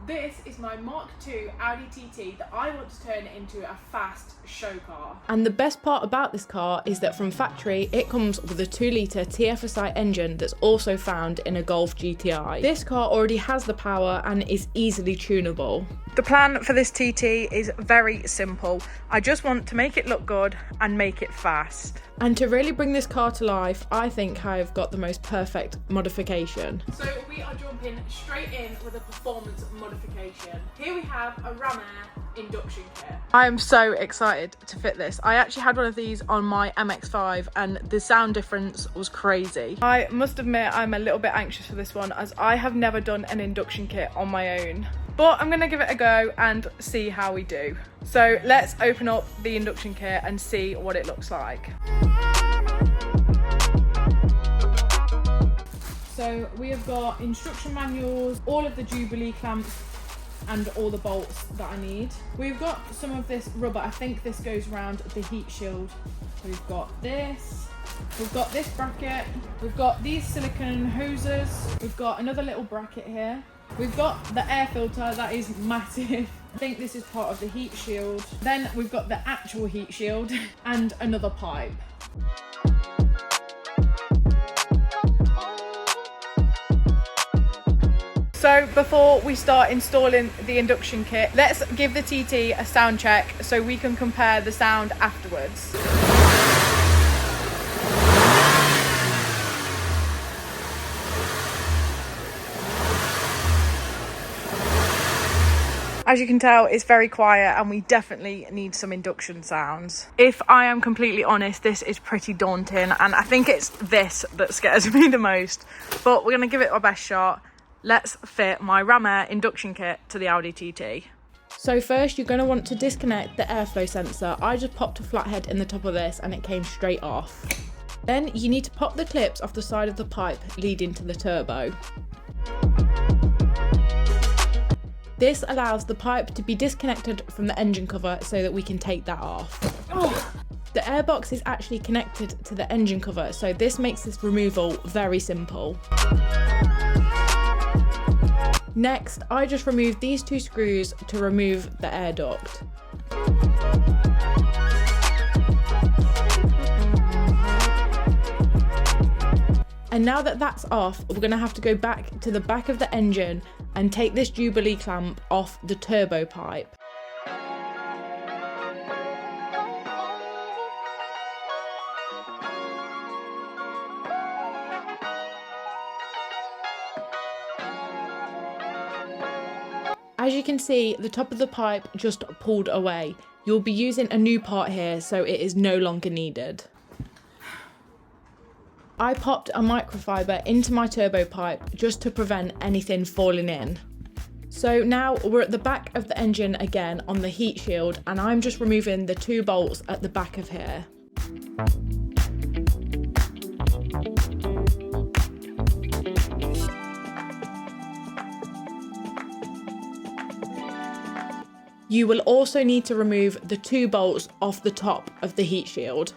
This is my Mark II Audi TT that I want to turn into a fast show car. And the best part about this car is that from factory, it comes with a 2-litre TFSI engine that's also found in a Golf GTI. This car already has the power and is easily tunable. The plan for this TT is very simple. I just want to make it look good and make it fast. And to really bring this car to life, I think I've got the most perfect modification. So we are jumping straight in with a performance modification. Here we have a Ram Air induction kit. I am so excited to fit this. I actually had one of these on my MX-5 and the sound difference was crazy. I must admit I'm a little bit anxious for this one as I have never done an induction kit on my own. But I'm gonna give it a go and see how we do. So let's open up the induction kit and see what it looks like. So we have got instruction manuals, all of the Jubilee clamps and all the bolts that I need. We've got some of this rubber, I think this goes around the heat shield. We've got this, we've got this bracket, we've got these silicone hoses, we've got another little bracket here. We've got the air filter, that is massive. I think this is part of the heat shield. Then we've got the actual heat shield and another pipe. So before we start installing the induction kit, let's give the TT a sound check so we can compare the sound afterwards. As you can tell, it's very quiet and we definitely need some induction sounds. If I am completely honest, this is pretty daunting and I think it's this that scares me the most, but we're gonna give it our best shot. Let's fit my Ram Air induction kit to the Audi TT. So first you're gonna want to disconnect the airflow sensor. I just popped a flathead in the top of this and it came straight off. Then you need to pop the clips off the side of the pipe leading to the turbo. This allows the pipe to be disconnected from the engine cover so that we can take that off. Oh. The airbox is actually connected to the engine cover, so this makes this removal very simple. Next, I just removed these 2 screws to remove the air duct. And now that that's off, we're going to have to go back to the back of the engine and take this Jubilee clamp off the turbo pipe. As you can see, the top of the pipe just pulled away. You'll be using a new part here, so it is no longer needed. I popped a microfiber into my turbo pipe just to prevent anything falling in. So now we're at the back of the engine again on the heat shield and I'm just removing the 2 bolts at the back of here. You will also need to remove the 2 bolts off the top of the heat shield.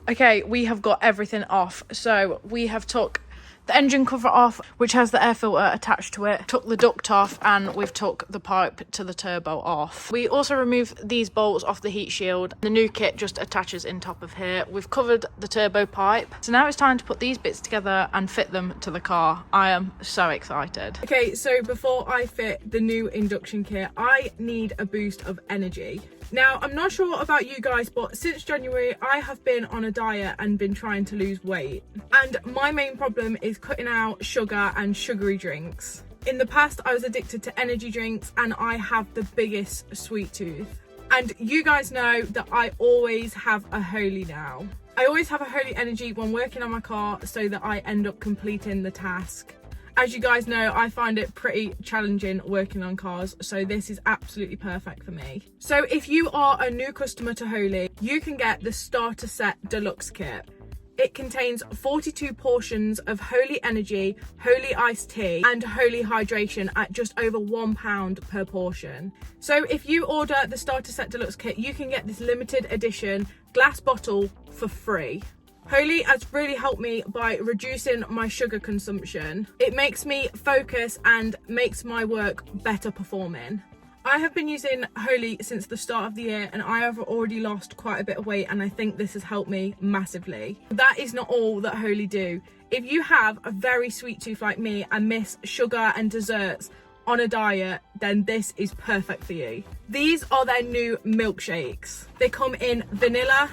Okay, we have got everything off. So we have took the engine cover off, which has the air filter attached to it, took the duct off, and we've took the pipe to the turbo off. We also removed these bolts off the heat shield. The new kit just attaches in top of here. We've covered the turbo pipe. So now it's time to put these bits together and fit them to the car. I am so excited. Okay, so before I fit the new induction kit, I need a boost of energy. Now, I'm not sure about you guys, but since January, I have been on a diet and been trying to lose weight. And my main problem is cutting out sugar and sugary drinks. In the past, I was addicted to energy drinks and I have the biggest sweet tooth. And you guys know that I always have a holy now. I always have a holy energy when working on my car so that I end up completing the task. As you guys know, I find it pretty challenging working on cars, so this is absolutely perfect for me. So if you are a new customer to Holy, you can get the starter set deluxe kit. It contains 42 portions of Holy Energy, Holy Iced Tea and Holy Hydration at just over £1 per portion. So if you order the Starter Set Deluxe Kit, you can get this limited edition glass bottle for free. Holy has really helped me by reducing my sugar consumption. It makes me focus and makes my work better performing. I have been using Holy since the start of the year and I have already lost quite a bit of weight, and I think this has helped me massively. That is not all that Holy do. If you have a very sweet tooth like me and miss sugar and desserts on a diet, then this is perfect for you. These are their new milkshakes. They come in vanilla,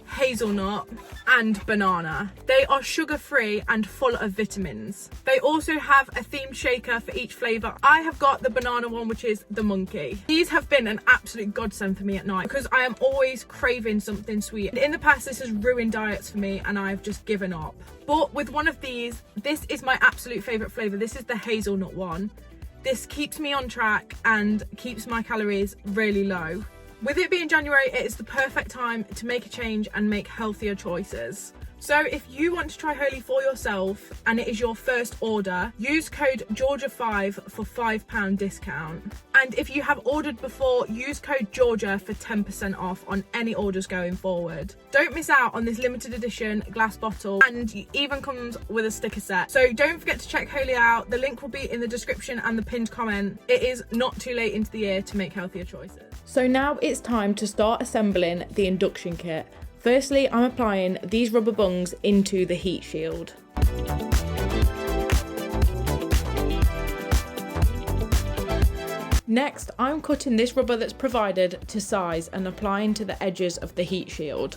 hazelnut and banana. They are sugar-free and full of vitamins. They also have a themed shaker for each flavour. I have got the banana one, which is the monkey. These have been an absolute godsend for me at night because I am always craving something sweet. In the past, this has ruined diets for me and I've just given up. But with one of these, this is my absolute favourite flavour. This is the hazelnut one. This keeps me on track and keeps my calories really low. With it being January, it is the perfect time to make a change and make healthier choices. So if you want to try Holy for yourself and it is your first order, use code Georgia5 for £5 discount. And if you have ordered before, use code Georgia for 10% off on any orders going forward. Don't miss out on this limited edition glass bottle, and it even comes with a sticker set. So don't forget to check Holy out. The link will be in the description and the pinned comment. It is not too late into the year to make healthier choices. So now it's time to start assembling the induction kit. Firstly, I'm applying these rubber bungs into the heat shield. Next, I'm cutting this rubber that's provided to size and applying to the edges of the heat shield.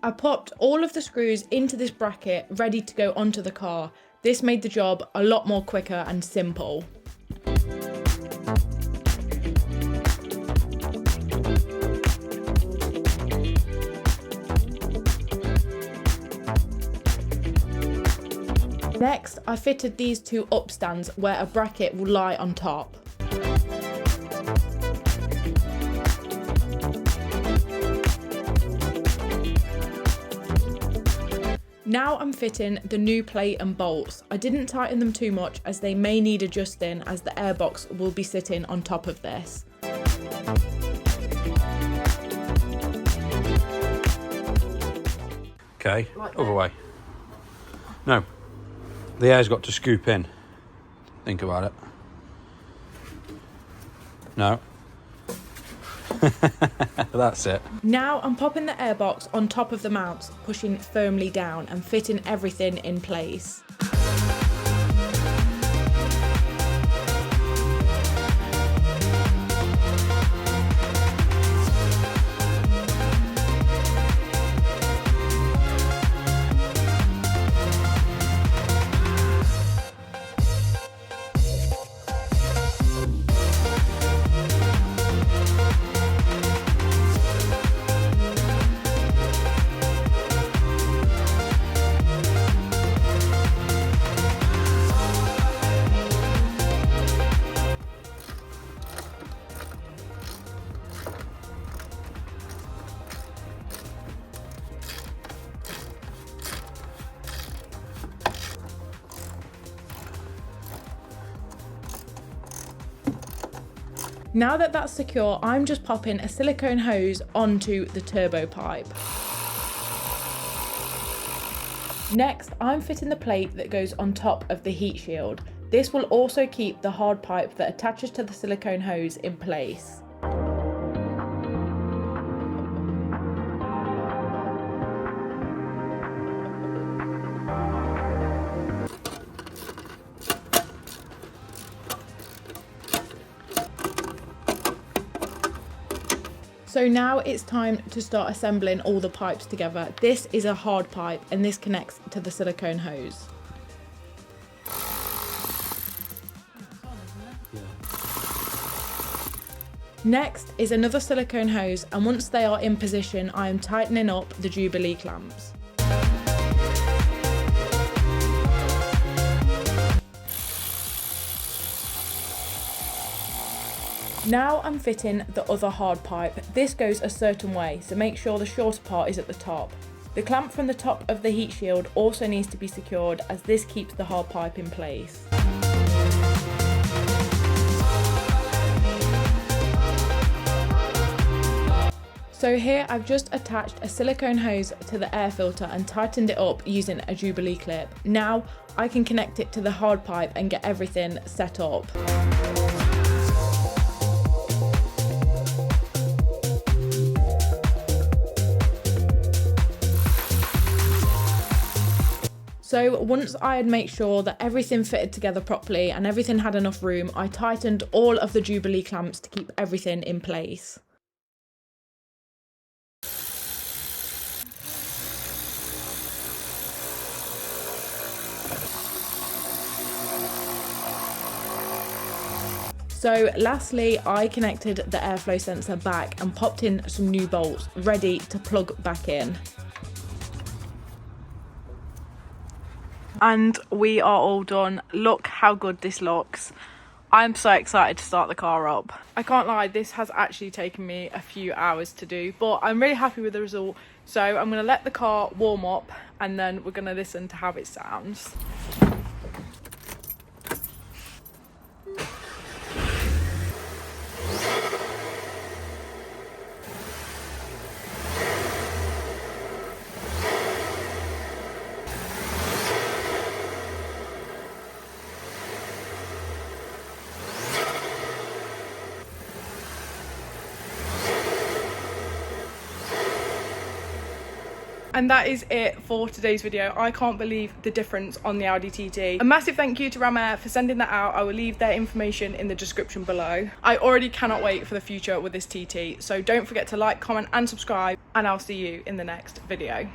I popped all of the screws into this bracket ready to go onto the car. This made the job a lot more quicker and simple. Next, I fitted these two upstands where a bracket will lie on top. Now I'm fitting the new plate and bolts. I didn't tighten them too much as they may need adjusting, as the airbox will be sitting on top of this. Okay, other way. No, the air's got to scoop in. Think about it. No. That's it. Now I'm popping the airbox on top of the mounts, pushing firmly down and fitting everything in place. Now that that's secure, I'm just popping a silicone hose onto the turbo pipe. Next, I'm fitting the plate that goes on top of the heat shield. This will also keep the hard pipe that attaches to the silicone hose in place. So now it's time to start assembling all the pipes together. This is a hard pipe and this connects to the silicone hose. Next is another silicone hose, and once they are in position, I am tightening up the Jubilee clamps. Now I'm fitting the other hard pipe. This goes a certain way, so make sure the shorter part is at the top. The clamp from the top of the heat shield also needs to be secured, as this keeps the hard pipe in place. So here I've just attached a silicone hose to the air filter and tightened it up using a Jubilee clip. Now I can connect it to the hard pipe and get everything set up. So once I had made sure that everything fitted together properly and everything had enough room, I tightened all of the Jubilee clamps to keep everything in place. So lastly, I connected the airflow sensor back and popped in some new bolts ready to plug back in. And we are all done. Look how good this looks. I'm so excited to start the car up. I can't lie, this has actually taken me a few hours to do, but I'm really happy with the result. So I'm gonna let the car warm up and then we're gonna listen to how it sounds. And that is it for today's video. I can't believe the difference on the Audi TT. A massive thank you to Ram Air for sending that out. I will leave their information in the description below. I already cannot wait for the future with this TT. So don't forget to like, comment and subscribe, and I'll see you in the next video.